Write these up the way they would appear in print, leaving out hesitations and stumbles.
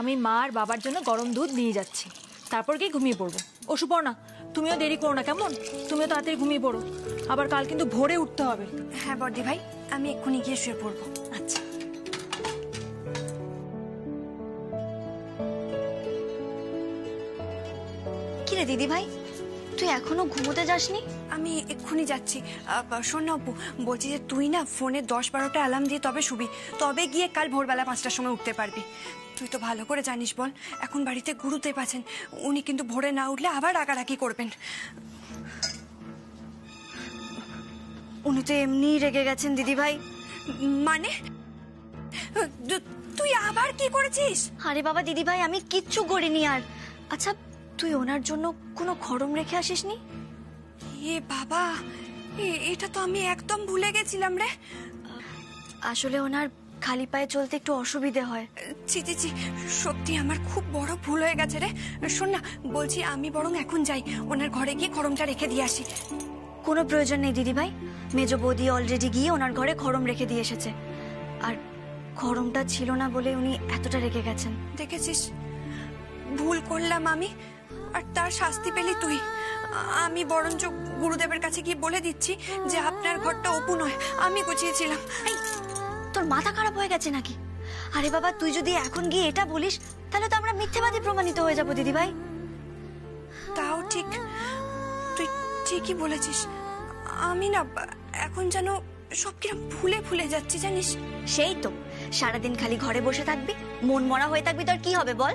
আমি মা আর বাবার জন্য গরম দুধ নিয়ে যাচ্ছি, তারপর গিয়ে ঘুমিয়ে পড়বো। ও সুপর্ণা, তুমিও দেরি করো না কেমন? তুমিও তাড়াতাড়ি ঘুমিয়ে পড়ো, আবার কাল কিন্তু ভোরে উঠতে হবে। হ্যাঁ বড়দি ভাই, আমি এক্ষুনি গিয়ে শুয়ে পড়বো। আচ্ছা। কি রে দিদি ভাই, তুই এখনো ঘুমোতে যাসনি? আমি এক্ষুনি যাচ্ছি। শোন না অপু, বলছি যে তুই না ফোনে 10-12টা অ্যালার্ম দিয়ে তবে শুবি, তবে গিয়ে কাল ভোরবেলা 5টার সময় উঠতে পারবি। তুই তো ভালো করে জানিস বল, এখন বাড়িতে গুরুদেব আছেন, উনি কিন্তু ভোরে না উঠলে আবার রাগারাগি করবেন। উনি তো এমনিই রেগে গেছেন দিদি ভাই। মানে তুই আবার কি করেছিস? আরে বাবা দিদি ভাই, আমি কিচ্ছু করিনি। আর আচ্ছা, তুই ওনার জন্য কোনো খড়ম রেখে আসিসনি? এ বাবা, এটা তো আমি একদম ভুলে গেছিলাম রে। আসলে ওনার খালি পায়ে চলতে একটু অসুবিধে হয়। ছি ছি ছি, সত্যি আমার খুব বড় ভুল হয়ে গেছে রে। শোন না, বলছি আমি বরং এখন যাই, ওনার ঘরে গিয়ে খড়মটা রেখে দিয়ে আসি। কোনো প্রয়োজন নেই দিদি ভাই, মেজ বৌদি অলরেডি গিয়ে ওনার ঘরে খড়ম রেখে দিয়ে এসেছে। আর খড়মটা ছিল না বলে উনি এতটা রেগে গেছেন। দেখেছিস, ভুল করলাম আমি, আর তার শাস্তি পেলি তুই। আমি বরঞ্চ গুরুদেবের কাছে গিয়ে বলে দিচ্ছি যে আপনার ঘরটা অপু নয়, আমি গুছিয়েছিলাম। এই, তোর মাথা খারাপ হয়ে গেছে নাকি? আরে বাবা, তুই যদি এখন গিয়ে এটা বলিস তাহলে তো আমরা মিথ্যেবাদী প্রমাণিত হয়ে যাবো দিদি ভাই। তাও ঠিক, তুই ঠিকই বলেছিস। আমি না এখন যেন সব কিরম ভুলে ভুলে যাচ্ছি জানিস। সেই তো, সারাদিন খালি ঘরে বসে থাকবি, মন মরা হয়ে থাকবি, তোর কি হবে বল?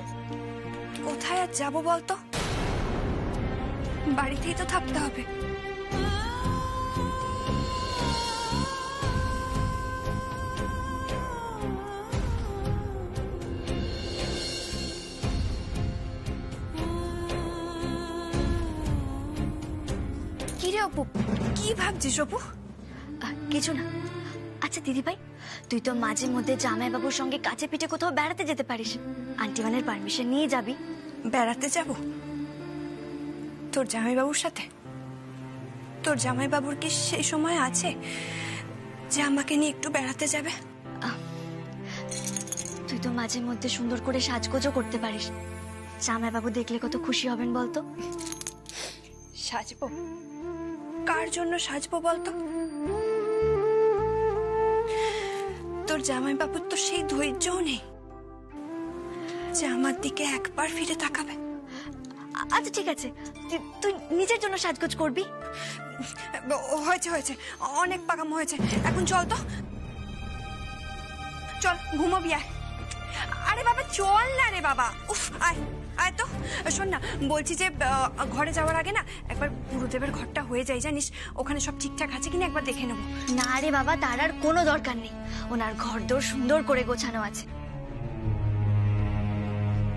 কোথায় আর যাবো বলতো, বাড়িতেই তো থাকতে হবে। কি রে অপু, কি ভাবছিস অপু? কিছু না। আচ্ছা দিদি ভাই, তুই তো মাঝে মধ্যে জামাইবাবুর সঙ্গে কাছে পিঠে কোথাও বেড়াতে যেতে পারিস, আন্টিমানের পারমিশন নিয়ে যাবি। বেড়াতে যাব তোর জামাইবাবুর সাথে? তোর জামাইবাবুর কি সেই সময় আছে যে আমাকে নিয়ে একটু বেড়াতে যাবে? তুই তো মাঝে মধ্যে সুন্দর করে সাজগোজও করতে পারিস, জামাইবাবু দেখলে কত খুশি হবেন বলতো। সাজবো? কার জন্য সাজবো বলতো? তোর জামাইবাবুর তো সেই ধৈর্যও নেই যে আমার দিকে একবার ফিরে তাকাবে। আচ্ছা ঠিক আছে, তুই নিজের জন্য সাজগোজ করবি। হয়েছে হয়েছে, অনেক পাকাম হয়েছে, এখন চল তো, চল ঘুমাবি। আয়, আরে বাবা চল না রে বাবা, উফ আয় আয় তো। শোন না, বলছি যে ঘরে যাওয়ার আগে না একবার গুরুদেবের ঘরটা হয়ে যায় জানিস, ওখানে সব ঠিকঠাক আছে কিনা একবার দেখে নেবো। না রে বাবা, তার আর কোনো দরকার নেই, ওনার ঘরদোর সুন্দর করে গোছানো আছে।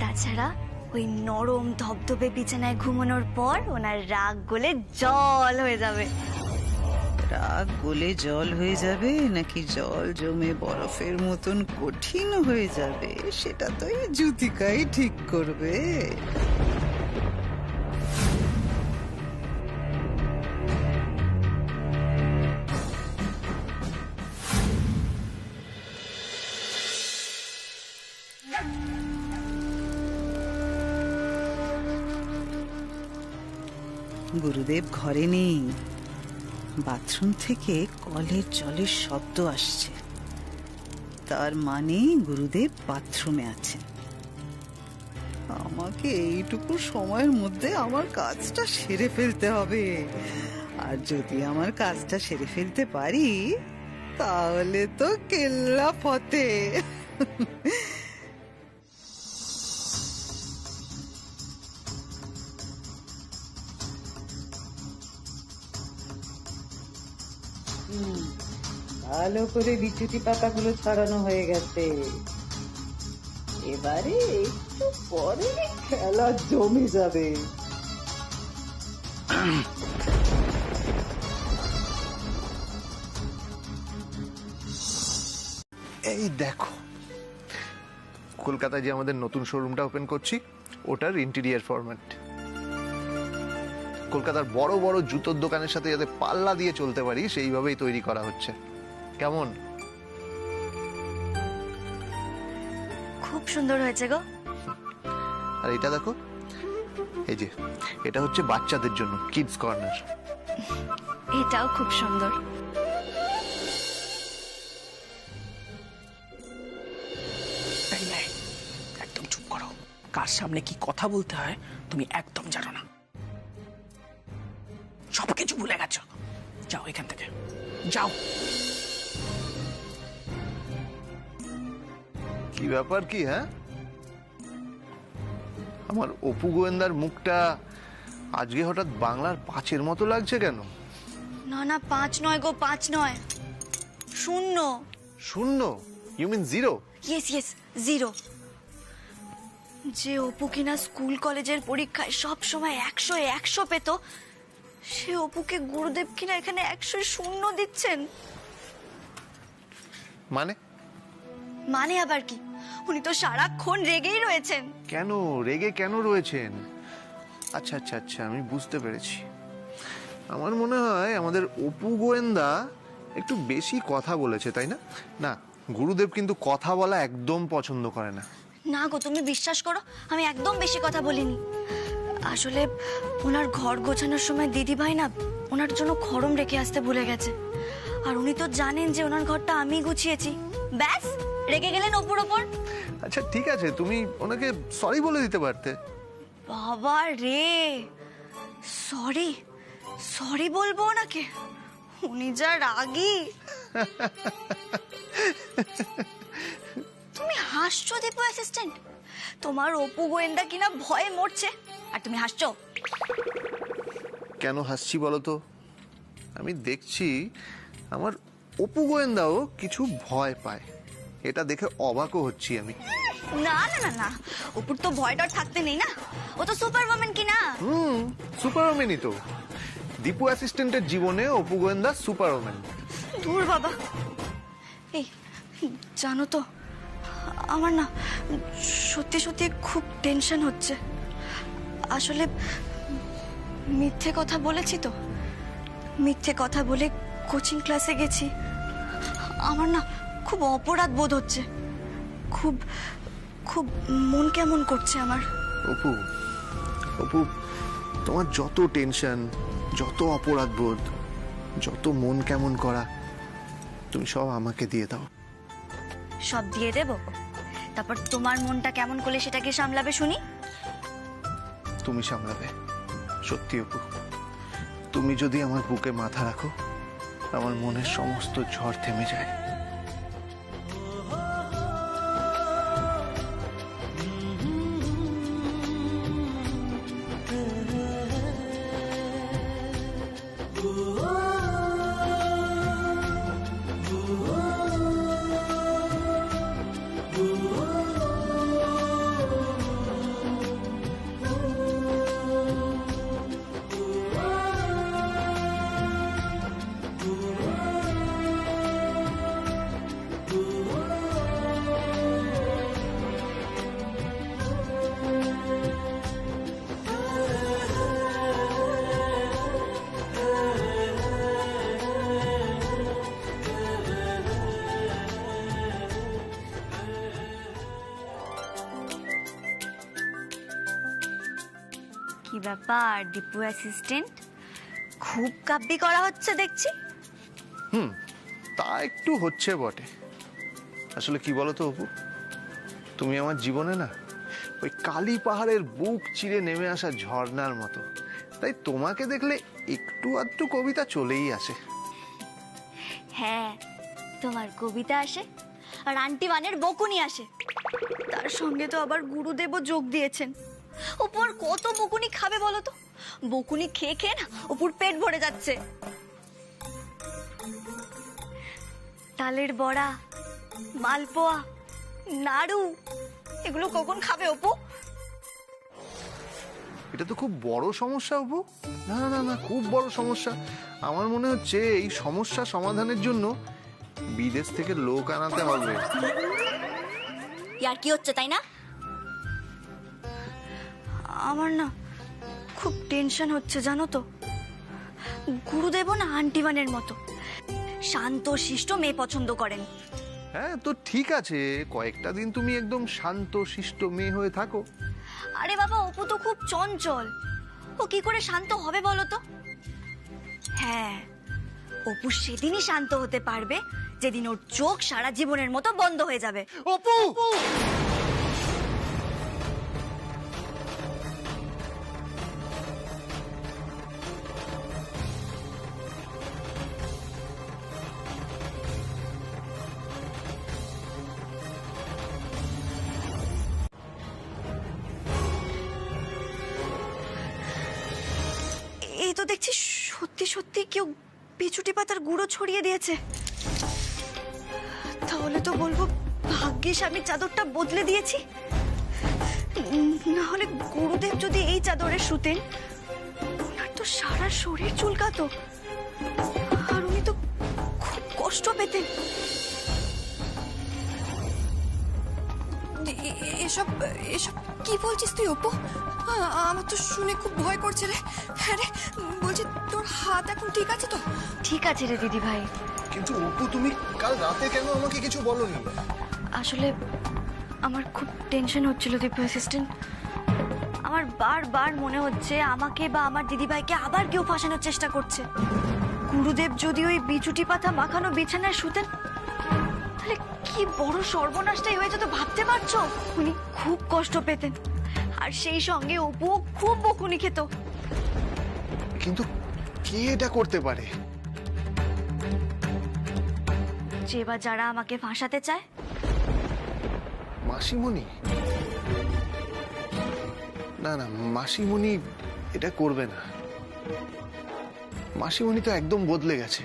তাছাড়া ওই নরম ধবধবে বিছানায় ঘুমানোর পর ওনার রাগ গলে জল হয়ে যাবে। রাগ গলে জল হয়ে যাবে নাকি জল জমে বরফের মতন কঠিন হয়ে যাবে, সেটা তো এই জ্যোতিকাই ঠিক করবে। গুরুদেব ঘরে নেই, বাথরুম থেকে কলের জলের শব্দ আসছে, তার মানে গুরুদেব বাথরুমে আছেন। আমাকে এইটুকু সময়ের মধ্যে আমার কাজটা সেরে ফেলতে হবে, আর যদি আমার কাজটা সেরে ফেলতে পারি তাহলে তো কেল্লা ফতে। ভালো করে বিছুটি পাতাগুলো ছড়ানো হয়ে গেছে, এবারে একটু পরে খেলা জমে যাবে। এই দেখো, কলকাতায় যে আমাদের নতুন শোরুমটা ওপেন করছি ওটার ইন্টেরিয়ার ফরম্যাট। কলকাতার বড় বড় জুতোর দোকানের সাথে যাতে পাল্লা দিয়ে চলতে পারি সেইভাবেই তৈরি করা হচ্ছে। কেমন? খুব সুন্দর হয়েছে গো। আর এটা দেখো, এই যে এটা হচ্ছে বাচ্চাদের জন্য কিডস কর্নার। এটাও খুব সুন্দর। এই নে, একদম চুপ করো। কার সামনে কি কথা বলতে হয় তুমি একদম জানো না, সবকিছু ভুলে গেছো। যাও এখান থেকে, যাও। কি ব্যাপার কি? হ্যাঁ, আমার অপু গোয়েন্দার মুখটা আজকে হঠাৎ বাংলার 5-এর মতো লাগছে কেন? না না, 5 নয় গো, 5 নয়, 0। শূন্য? You mean 0? Yes yes, 0। যে অপু কিনা স্কুল কলেজের পরীক্ষায় সব সময় 100 পেত, সে অপুকে গুরুদেব কিনা এখানে 100 দিচ্ছেন। মানে আবার কি? উনি তো সারাক্ষণ রেগেই রয়েছেন। কেন রেগে কেন রয়েছেন? আচ্ছা আচ্ছা আচ্ছা, আমি বুঝতে পেরেছি। আমার মনে হয় আমাদের অপু গোয়েন্দা একটু বেশি কথা বলেছে, তাই না? না, গুরুদেব কিন্তু কথা বলা একদম পছন্দ করে না। না গো, তুমি বিশ্বাস করো, আমি একদম বেশি কথা বলিনি। আসলে ওনার ঘর গোছানোর সময় দিদিভাই না ওনার জন্য খড়ম রেখে আসতে ভুলে গেছে, আর উনি তো জানেন যে ওনার ঘরটা আমি গুছিয়েছি। ব্যাস, রেগে গেলেন অপুর ওপর। আচ্ছা ঠিক আছে, তুমি ওনাকে সরি বলে দিতে পারতে। বাবা রে, সরি সরি বলবো ওনাকে? উনি যা রাগী। তুমি হাসছো দীপু অ্যাসিস্ট্যান্ট? তোমার অপু গোয়েন্দা কিনা ভয়ে মরছে, আর তুমি হাসছো? কেন হাসছি বলো তো? আমি দেখছি আমার অপু গোয়েন্দাও কিছু ভয় পায়, এটা দেখে অবাকও হচ্ছি আমি। না না না না, অপুর তো ভয় ডর থাকতে নেই না, ও তো সুপারম্যান কিনা। সুপারম্যানই তো। দীপু অ্যাসিস্ট্যান্টের জীবনে অপু গোয়েন্দা সুপারম্যান। দূর বাবা। এই জানো তো, আমার না সত্যি সত্যি খুব টেনশন হচ্ছে। আসলে মিথ্যে কথা বলেছি তো, মিথ্যে কথা বলে কোচিং ক্লাসে গেছি। আমার না খুব অপরাধ বোধ হচ্ছে, খুব খুব মন কেমন করছে আমার। অপু, অপু, তোমার যত টেনশন, যত অপরাধ বোধ, যত মন কেমন করা, তুমি সব আমাকে দিয়ে দাও। সব দিয়ে দেব, তারপর তোমার মনটা কেমন করলে সেটাকে সামলাবে শুনি। তুমি সামলাবে, সত্যি অপু। তুমি যদি আমার বুকে মাথা রাখো, আমার মনের সমস্ত ঝড় থেমে যায়। কি ব্যাপার দীপু অ্যাসিস্ট্যান্ট, খুব কাব্যি করা হচ্ছে দেখছি। তা একটু হচ্ছে বটে। আসলে কি বলো তো অপু, তুমি আমার জীবনে না ওই কালী পাহাড়ের বুক চিরে নেমে আসা ঝর্ণার মতো, তাই তোমাকে দেখলে একটু আধটু কবিতা চলেই আসে। হ্যাঁ, তোমার কবিতা আসে, আর আন্টি মানের বকুনি আসে, তার সঙ্গে তো আবার গুরুদেবও যোগ দিয়েছেন। উপর কত বকুনি খাবে বলো তো? বকুনি খেয়ে খেয়ে না উপর পেট ভরে যাচ্ছে। তালের বড়া, মালপোয়া, নাড়ু, এগুলো কখন খাবে অপু? এটা তো খুব বড় সমস্যা অপু। না না না, খুব বড় সমস্যা। আমার মনে হচ্ছে এই সমস্যা সমাধানের জন্য বিদেশ থেকে লোক আনাতে হবে। ইয়ার কি হচ্ছে তাই না? আমার না খুব টেনশন হচ্ছে জানো তো। গুরুদেবও না আন্টিমানের মতো শান্ত শিষ্ট মেয়ে পছন্দ করেন। হ্যাঁ তো ঠিক আছে, কয়েকটা দিন তুমি একদম শান্ত শিষ্ট মেয়ে হয়ে থাকো। আরে বাবা, অপু তো খুব চঞ্চল, ও কি করে শান্ত হবে বলো তো? হ্যাঁ, অপু সেদিনই শান্ত হতে পারবে যেদিন ওর চোখ সারা জীবনের মতো বন্ধ হয়ে যাবে। অপু! এই তো দেখছি সত্যি সত্যি কেউ বিছুটি পাতার গুঁড়ো ছড়িয়ে দিয়েছে। তাহলে তো বলবো ভাগ্যিস আমি চাদরটা বদলে দিয়েছি, না হলে গুরুদেব যদি এই চাদরে শুতেন ওনার তো সারা শরীর চুলকাতো, আর উনি তো খুব কষ্ট পেতেন। এসব এসব কি বলছিস তুই অপু? আমার তো শুনে খুব ভয় করছে রে। হ্যাঁ রে, বলছি তোর হাত এখন ঠিক আছে তো? ঠিক আছে রে দিদি ভাই। কিন্তু অপু, তুমি কাল রাতে কেন আমাকে কিছু বলনি? আসলে আমার খুব টেনশন হচ্ছিল দীপু অ্যাসিস্ট্যান্ট। আমার বারবার মনে হচ্ছে আমাকে বা আমার দিদিভাইকে আবার কেউ ফাঁসানোর চেষ্টা করছে। গুরুদেব যদি ওই বিছুটি পাতা মাখানো বিছানায় শুতেন তাহলে কি বড় সর্বনাশটাই হয়ে যেত ভাবতে পারছো? উনি খুব কষ্ট পেতেন, আর সেই সঙ্গে অপু খুব বকুনি খেত। কিন্তু কে এটা করতে পারে? যে বা যারা আমাকে ফাঁসাতে চায়। মাসিমণি? না না, মাসিমণি এটা করবে না। মাসিমণি তো একদম বদলে গেছে।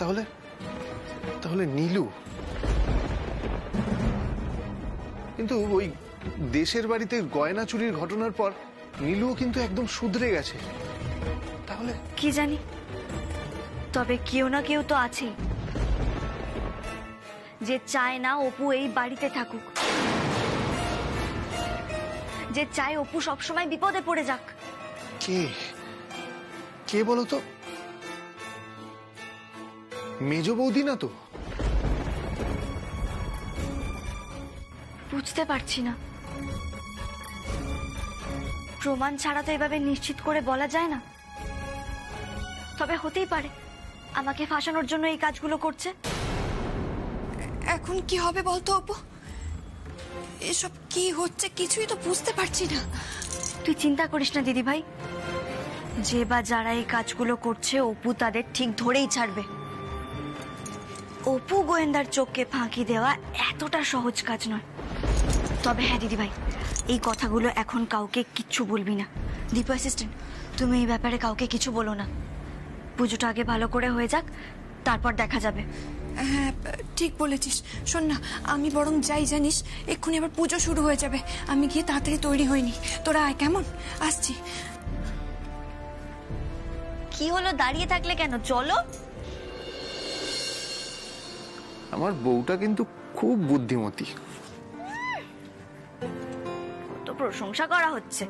তাহলে তাহলে নীলু? কিন্তু ওই দেশের বাড়িতে গয়না চুরির ঘটনার পর নীলুও কিন্তু একদম শুধরে গেছে। তাহলে কি জানি, তবে কেউ না কেউ তো আছেই যে চায় না অপু এই বাড়িতে থাকুক, যে চায় অপু সবসময় বিপদে পড়ে যাক। কে? কে বলো তো? মেজ বৌদি না তো? বুঝতে পারছি না, প্রমাণ ছাড়া তো এভাবে নিশ্চিত করে বলা যায় না। তবে হতেই পারে আমাকে ফাঁসানোর জন্য এই কাজগুলো করছে। এখন কি হবে বলতো অপু? এসব কি হচ্ছে কিছুই তো বুঝতে পারছি না। তুই চিন্তা করিস না দিদি ভাই, যে বা যারা এই কাজগুলো করছে অপু তাদের ঠিক ধরেই ছাড়বে। অপু গোয়েন্দার চোখকে ফাঁকি দেওয়া এতটা সহজ কাজ নয়। তবে হ্যাঁ দিদি ভাই, এই কথাগুলো এখন কাউকে কিচ্ছু বলবি না। দীপু অ্যাসিস্ট্যান্ট, তুমি এই ব্যাপারে কাউকে কিছু বলো না। পুজোটা আগে ভালো করে হয়ে যাক, তারপর দেখা যাবে। হ্যাঁ ঠিক বলেছিস। শোন না, আমি বরং যাই, জানিস এক্ষুনি আবার পুজো শুরু হয়ে যাবে। আমি গিয়ে তাড়াতাড়ি তৈরি হইনি, তোরা আয় কেমন? আসছি। কি হলো, দাঁড়িয়ে থাকলে কেন? চলো। আমার বউটা কিন্তু খুব বুদ্ধিমতী। তো প্রশংসা করা হচ্ছে,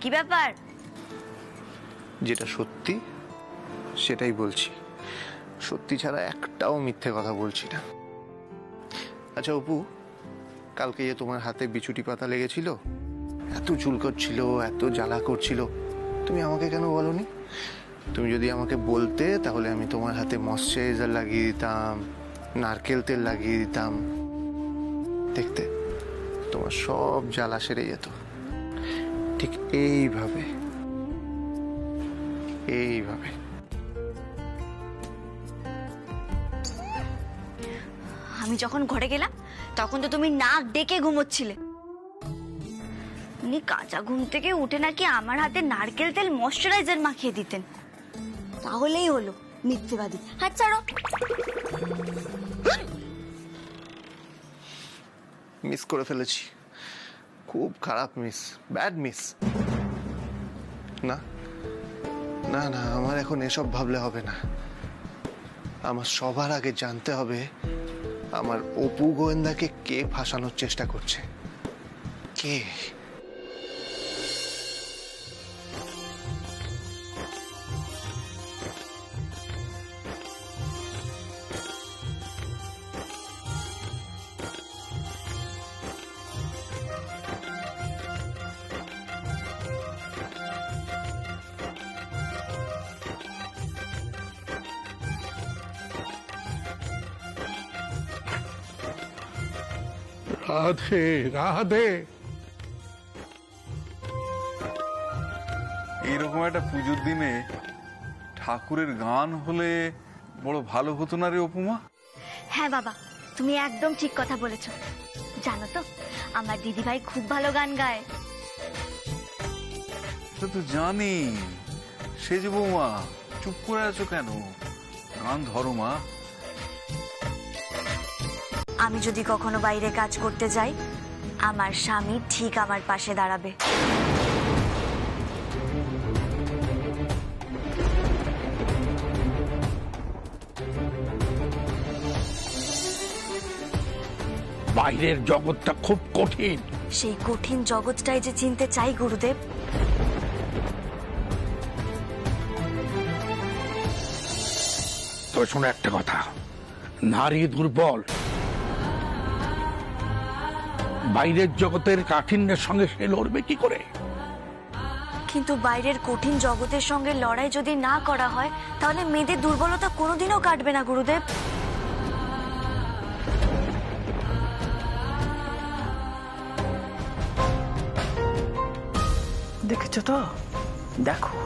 কি ব্যাপার? যেটা সত্যি সেটাই বলছি, সত্যি ছাড়া একটাও মিথ্যে কথা বলছি না। আচ্ছা অপু, কালকে যে তোমার হাতে বিছুটি পাতা লেগেছিল, এত চুল করছিল, এত জ্বালা করছিল, তুমি আমাকে কেন বলনি? তুমি যদি আমাকে বলতে তাহলে আমি তোমার হাতে ময়শ্চারাইজার লাগিয়ে দিতাম, নারকেল তেল লাগিয়ে দিতাম, দেখতে তোমার সব জ্বালা সেরে যেত। ঠিক এইভাবে এইভাবে। আমি যখন ঘরে গেলাম তখন তো তুমি নাক ডেকে ঘুমোচ্ছিলে। উনি কাঁচা ঘুম থেকে উঠে নাকি আমার হাতে নারকেল তেল ময়শ্চারাইজার মাখিয়ে দিতেন। তাহলেই হলো মিথ্যেবাদী। হাত ছাড়ো। মিস করে ফেলেছি, খুব খারাপ মিস, ব্যাড মিস। না না না, আমার এখন এসব ভাবলে হবে না। আমার সবার আগে জানতে হবে আমার অপু গোয়েন্দাকে কে ফাঁসানোর চেষ্টা করছে। কে? রাধে রাধে। এইরকম একটা পুজোর দিনে ঠাকুরের গান হলে বড় ভালো হতো না রে অপুমা? হ্যাঁ বাবা, তুমি একদম ঠিক কথা বলেছ। জানো তো, আমার দিদিভাই খুব ভালো গান গায়। সে তো জানি। সে যে বৌমা, চুপ করে আছো কেন? গান ধরো মা। আমি যদি কখনো বাইরে কাজ করতে যাই, আমার স্বামী ঠিক আমার পাশে দাঁড়াবে। বাইরের জগৎটা খুব কঠিন। সেই কঠিন জগৎটাই যে চিনতে চাই গুরুদেব। তো শোনো একটা কথা, নারী দুর্বল। বাইরের জগতের কাঠিন্যের সঙ্গে সে লড়বে কি করে? কিন্তু বাইরের কঠিন জগতের সঙ্গে লড়াই যদি না করা হয়, তাহলে মেয়েদের দুর্বলতা কোনোদিনও কাটবে না গুরুদেব। দেখেছো তো? দেখো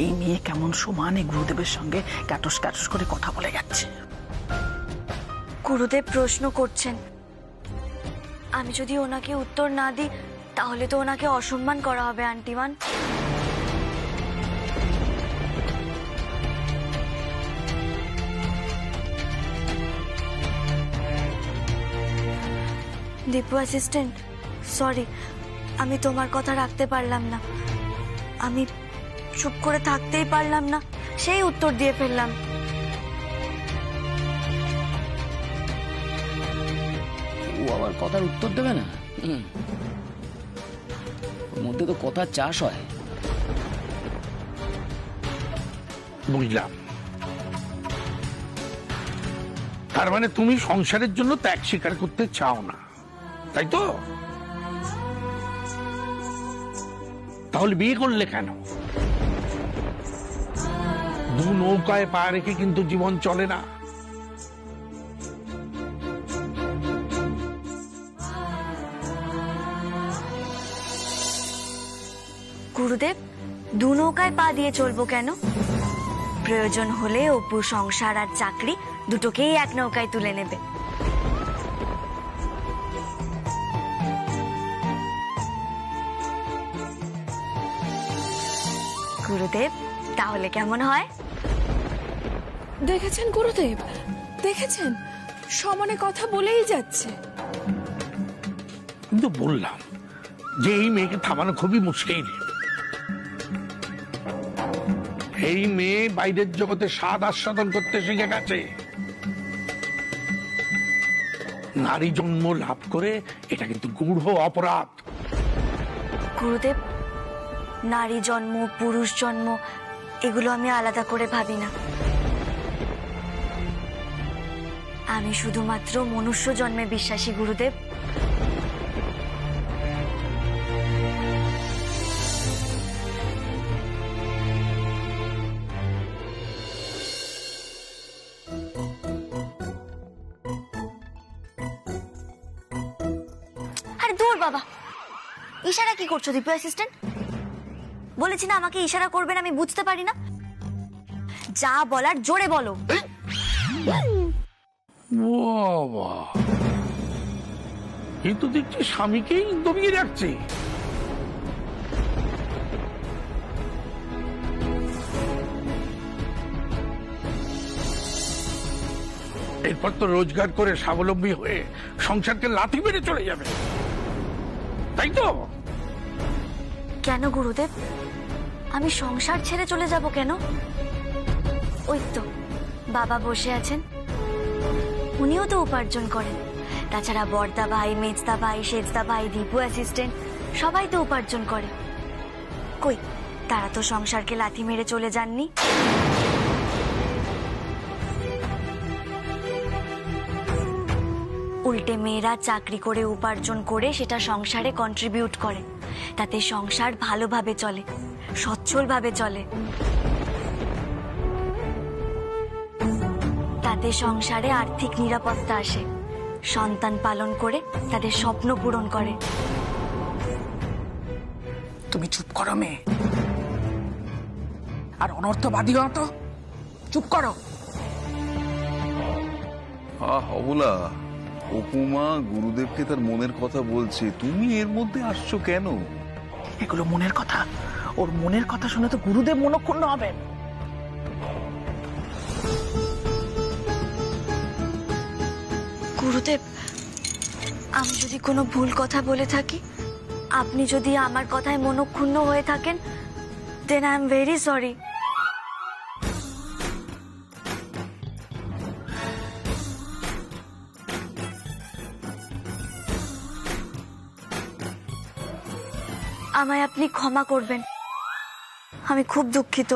এই মেয়ে কেমন সমানে গুরুদেবের সঙ্গে ক্যাটস ক্যাটস করে কথা বলে যাচ্ছে। গুরুদেব প্রশ্ন করছেন, আমি যদি ওনাকে উত্তর না দিই তাহলে তো ওনাকে অসম্মান করা হবে আন্টিমান। দীপু অ্যাসিস্ট্যান্ট, সরি, আমি তোমার কথা রাখতে পারলাম না। আমি চুপ করে থাকতেই পারলাম না, সেই উত্তর দিয়ে ফেললাম। ও আবার কথার উত্তর দেবে না? ওর মধ্যে তো কথার চাষ হয়। বুঝলাম। তার মানে তুমি সংসারের জন্য ত্যাগ স্বীকার করতে চাও না, তাই তো? তাহলে বিয়ে করলে কেন? দু নৌকায় পা রেখে কিন্তু জীবন চলে না। গুরুদেব, দু নৌকায় পা দিয়ে চলবো কেন? প্রয়োজন হলে অপু সংসার আর চাকরি দুটোকেই এক নৌকায় তুলে নেবে। গুরুদেব, তাহলে কেমন হয়? দেখেছেন গুরুদেব, দেখেছেন সমানে কথা বলেই যাচ্ছে। কিন্তু বললাম যে এই মেয়েকে থামানো খুবই মুশকিল। এই মেয়ে বাইরের জগতে স্বাদ আস্বাদন করতে শিখে গেছে। নারী জন্ম লাভ করে এটা কিন্তু গূঢ় অপরাধ। গুরুদেব, নারী জন্ম পুরুষ জন্ম এগুলো আমি আলাদা করে ভাবি না। আমি শুধুমাত্র মনুষ্য জন্মে বিশ্বাসী গুরুদেব। আরে দূর বাবা, ইশারা কি করছো দীপু অ্যাসিস্ট্যান্ট? বলেছি না আমাকে ইশারা করবেন, আমি বুঝতে পারি না। যা বলার জোরে বলো। বাবা, কিন্তু দেখছি স্বামীকেই দমিয়ে রাখছে। এরপর তো রোজগার করে স্বাবলম্বী হয়ে সংসারকে লাথি মেরে চলে যাবে, তাই তো? কেন গুরুদেব, আমি সংসার ছেড়ে চলে যাব কেন? ওই তো বাবা বসে আছেন, উনিও তো উপার্জন করেন। তাছাড়া বড়দা ভাই, মেজদা ভাই, সেজদা ভাই, দীপু অ্যাসিস্ট্যান্ট সবাই তো উপার্জন করে। কই, তারা তো সংসারকে লাথি মেরে চলে যাননি। উল্টে মেয়েরা চাকরি করে উপার্জন করে সেটা সংসারে কন্ট্রিবিউট করে, তাতে সংসার ভালোভাবে চলে, সচ্ছলভাবে চলে। তাতে সংসারে আর্থিক নিরাপত্তা আসে, সন্তান পালন করে তাদের স্বপ্ন পূরণ করে। তুমি চুপ করো মেয়ে, আর অনর্থবাদী হও তো। চুপ করো। অবলা, অপুমা গুরুদেবকে তার মনের কথা বলছে, তুমি এর মধ্যে আসছো কেন? এগুলো মনের কথা, ওর মনের কথা শুনে তো গুরুদেব মনক্ষুণ্ণ হবেন। গুরুদেব, আমি যদি কোনো ভুল কথা বলে থাকি, আপনি যদি আমার কথায় মনক্ষুণ্ণ হয়ে থাকেন, then I am very sorry. আমায় আপনি ক্ষমা করবেন, আমি খুব দুঃখিত।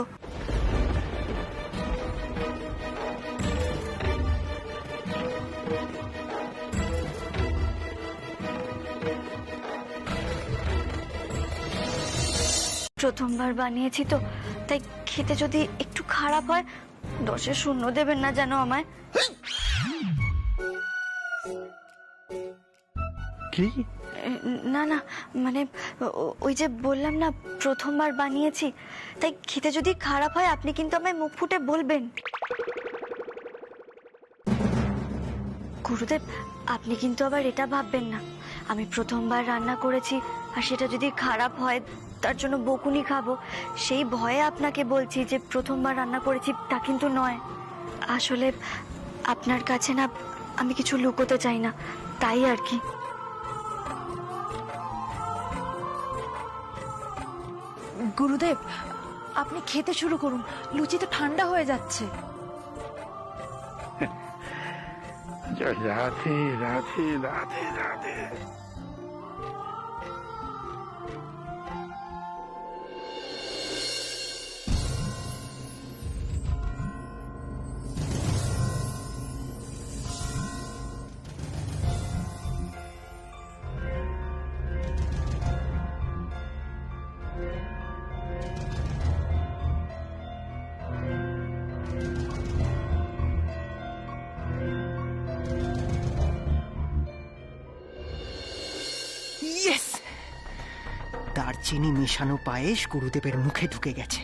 প্রথমবার বানিয়েছি তো, তাই খেতে যদি একটু খারাপ হয় 10-এ 0 দেবেন না যেন আমায়। কি? না না, মানে ওই যে বললাম না প্রথমবার বানিয়েছি, তাই খেতে যদি খারাপ হয় আপনি কিন্তু আমায় মুখ ফুটে বলবেন। গুরুদেব, আপনি কিন্তু আবার এটা ভাববেন না আমি প্রথমবার রান্না করেছি আর সেটা যদি খারাপ হয় তার জন্য বকুনি খাবো, সেই ভয়ে আপনাকে বলছি যে প্রথমবার রান্না করেছি, তা কিন্তু নয়। আসলে আপনার কাছে না আমি কিছু লুকোতে চাই না, তাই আর কি। গুরুদেব, আপনি খেতে শুরু করুন, লুচি তো ঠান্ডা হয়ে যাচ্ছে। রাধে রাধে রাধে রাধে। ইয়েস! দারচিনি মেশানো পায়েস গুরুদেবের মুখে ঢুকে গেছে।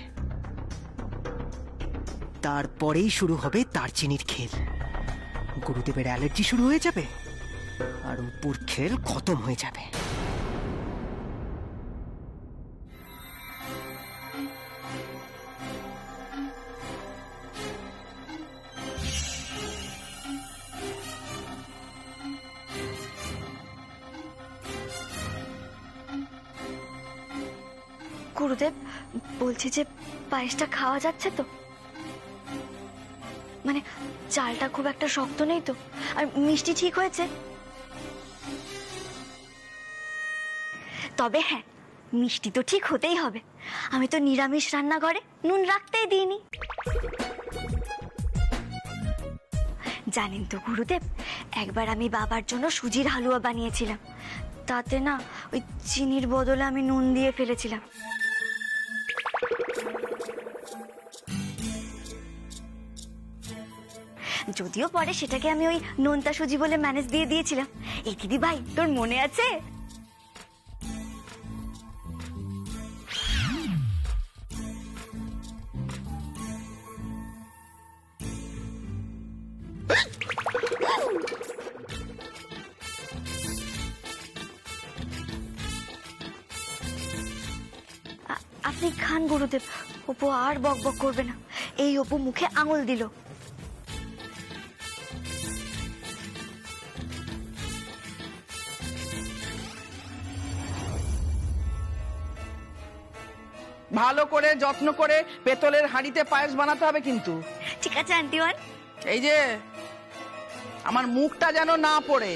তারপরেই শুরু হবে দারচিনির খেল। গুরুদেবের অ্যালার্জি শুরু হয়ে যাবে আর উপর খেল খতম হয়ে যাবে। গুরুদেব, বলছি যে পায়েসটা খাওয়া যাচ্ছে তো? মানে চালটা খুব একটা শক্ত নেই তো? আর মিষ্টি ঠিক হয়েছে? তবে হ্যাঁ, মিষ্টি তো ঠিক হতেই হবে, আমি তো নিরামিষ রান্নাঘরে নুন রাখতেই দিইনি। জানেন তো গুরুদেব, একবার আমি বাবার জন্য সুজির হালুয়া বানিয়েছিলাম, তাতে না ওই চিনির বদলে আমি নুন দিয়ে ফেলেছিলাম। যদিও পরে সেটাকে আমি ওই নোনতা সুজি বলে ম্যানেজ দিয়ে দিয়েছিলাম। এই দিদি ভাই, তোর মনে আছে? আপনি খান গুরুদেব, অপু আর বক বক করবে না। এই অপু মুখে আঙুল দিল। ভালো করে যত্ন করে পেতলের হাঁড়িতে পায়েস বানাতে হবে কিন্তু। ঠিক আছে আন্টিওয়ান। এই যে আমার মুখটা যেন না পড়ে।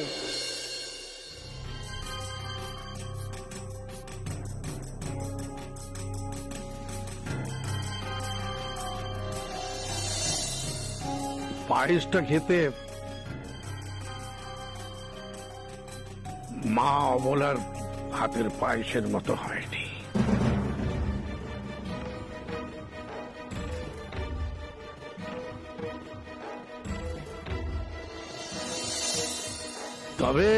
পায়েসটা খেতে মা অবলার হাতের পায়েসের মতো হয়নি। তবে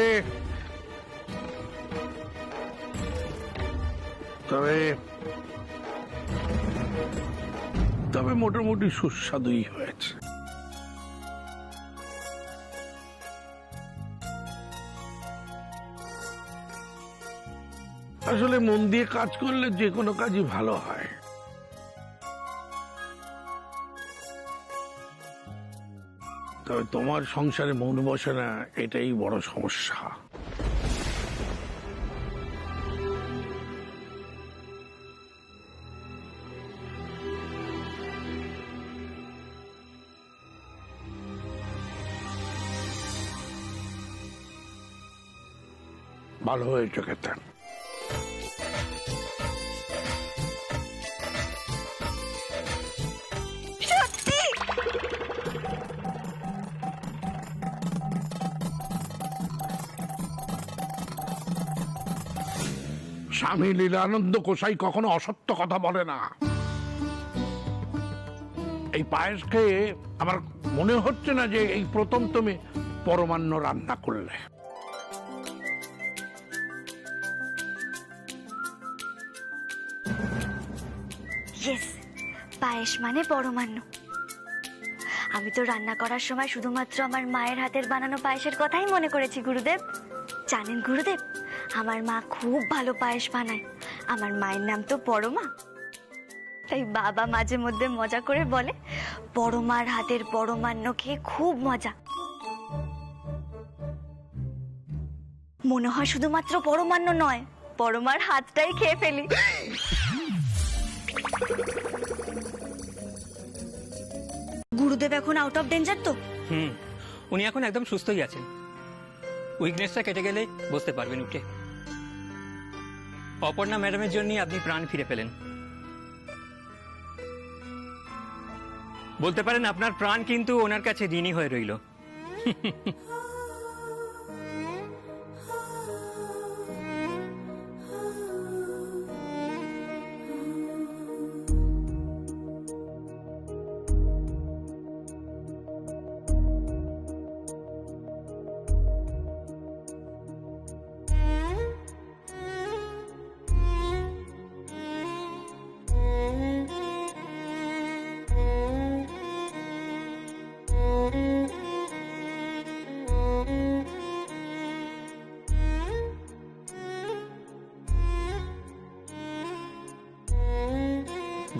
তবে তবে মোটামুটি সুস্বাদুই হয়েছে। আসলে মন দিয়ে কাজ করলে যে কোনো কাজই ভালো হয়। তবে তোমার সংসারে মন বসে না, এটাই বড় সমস্যা। ভালো হয়েছে খেতে। স্বামী লীলানন্দ গোসাই কখনো অসত্য কথা বলে না। এই পায়েস খেয়ে আমার মনে হচ্ছে না যে এই প্রথম তুমি পরমান্ন রান্না করলে। ইয়েস, পায়েস মানে পরমান্ন। আমি তো রান্না করার সময় শুধুমাত্র আমার মায়ের হাতের বানানো পায়েসের কথাই মনে করেছি গুরুদেব। জানেন গুরুদেব, আমার মা খুব ভালো পায়েস বানায়। আমার মায়ের নাম তো পরমা। তাই বাবা মাঝে মধ্যে মজা করে বলে, পরমার হাতের পরমান্ন খেয়ে খুব মজা। মনে হয় শুধুমাত্র পরমান্ন নয়, পরমার হাতটাই খেয়ে ফেলি। গুরুদেব এখন আউট অফ ডেঞ্জার তো? উনি এখন একদম সুস্থই আছেন। উইকনেসটা কেটে গেলে বসতে পারবেন উঠে। অপর্ণা ম্যাডামের জন্য আপনি প্রাণ ফিরে পেলেন। বলতে পারেন আপনার প্রাণ কিন্তু ওনার কাছে ঋণী হয়ে রইল।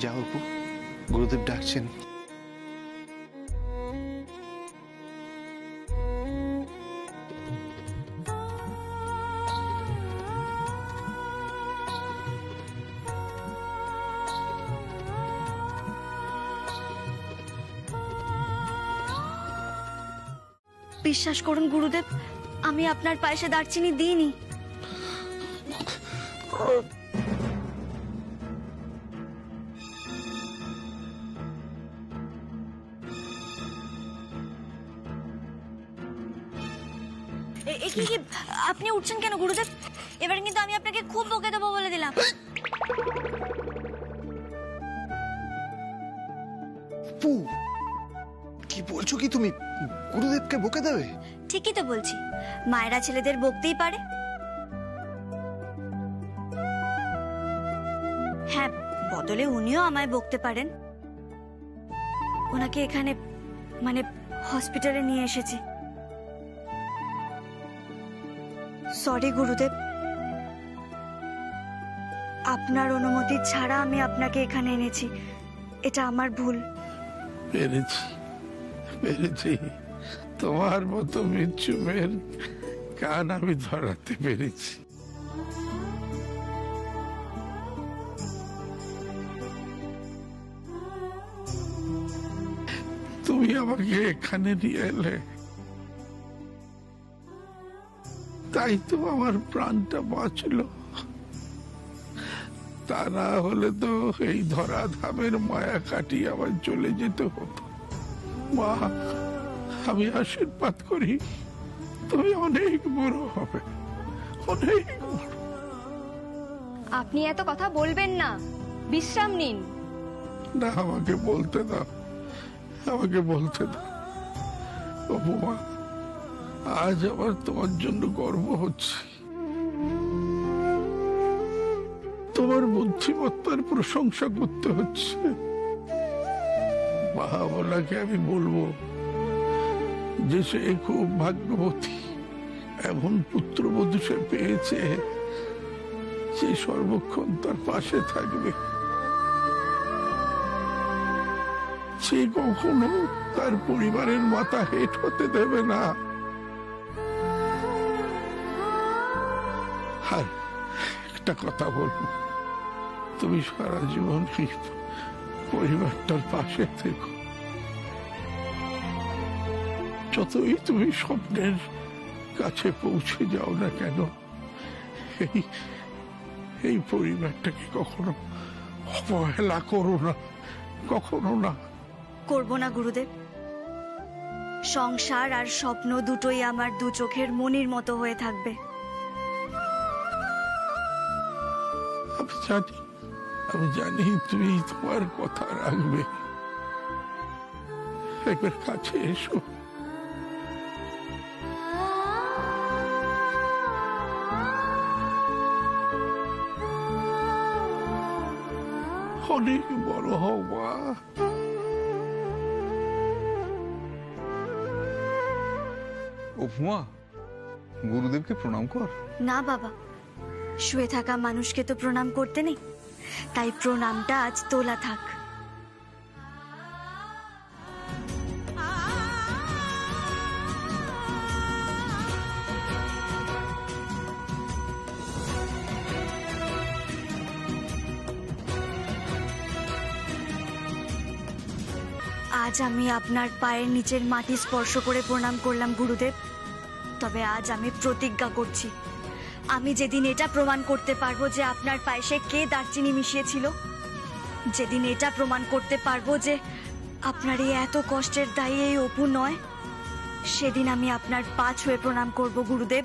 যাও অপু, গুরুদেব ডাকছেন। বিশ্বাস করুন গুরুদেব, আমি আপনার পায়েসে দারচিনি দিইনি। আপনি উঠছেন কেন গুরুদেব? এবার কিন্তু আমি আপনাকে খুব বকে দেবো বলে দিলাম। কি বলছো কি তুমি? গুরুদেবকে বকে দেবে? ঠিকই তো বলছি, মায়েরা ছেলেদের বকতেই পারে। হ্যাঁ, বদলে উনিও আমায় বকতে পারেন। ওনাকে এখানে মানে হসপিটালে নিয়ে এসেছি। সরি গুরুদেব, আপনার অনুমতি ছাড়া আমি আপনাকে এখানে এনেছি। এটা আমার ভুল। পেরেছি, তোমার মতো মিচ্ছু মেয়ের কান আমি ধরাতে পেরেছি। তুমি আমাকে এখানে নিয়ে এলে, তাই তো আমার প্রাণটা বাঁচলো। তা না হলে তো এই ধরাধামের মায়া কাটিয়ে আবার চলে যেতে হতো। মা, আমি আশীর্বাদ করি তুমি অনেক বড় হবে, অনেক বড়। আপনি এত কথা বলবেন না, বিশ্রাম নিন। না, আমাকে বলতে দাও, আমাকে বলতে দাও। ও বৌমা, আজ আমার তোমার জন্য গর্ব হচ্ছে। তোমার বুদ্ধিমত্তার প্রশংসা করতে হচ্ছে। মহাবলাকে আমি বলবো যে সে খুব ভাগ্যবতী, এমন পুত্রবধূ সে পেয়েছে যে সর্বক্ষণ তার পাশে থাকবে, সে কখনো তার পরিবারের মাথা হেঁট হতে দেবে না। আর একটা কথা বলবো, তুমি সারা জীবন এই পরিবারটার পাশে থেকো। যতই তুমি স্বপ্নের কাছে পৌঁছে যাও না কেন, এই পরিবারটাকে কখনো অবহেলা করো না, কখনো না। করব না গুরুদেব। সংসার আর স্বপ্ন দুটোই আমার দু চোখের মনির মতো হয়ে থাকবে। আমি জানি তুমি তোমার কথা রাখবে। একবার কাছে এসো। অনেক বড় হও মা। উপমা, গুরুদেবকে প্রণাম কর। না বাবা, শুয়ে থাকা মানুষকে তো প্রণাম করতে নেই, তাই প্রণামটা আজ তোলা থাক। আজ আমি আপনার পায়ের নিচের মাটি স্পর্শ করে প্রণাম করলাম গুরুদেব। তবে আজ আমি প্রতিজ্ঞা করছি, আমি যেদিন এটা প্রমাণ করতে পারবো যে আপনার পায়েসে কে দারচিনি মিশিয়েছিল, যেদিন এটা প্রমাণ করতে পারবো যে আপনার এই এত কষ্টের দায়ী এই অপু নয়, সেদিন আমি আপনার পা ছুঁয়ে প্রণাম করব গুরুদেব।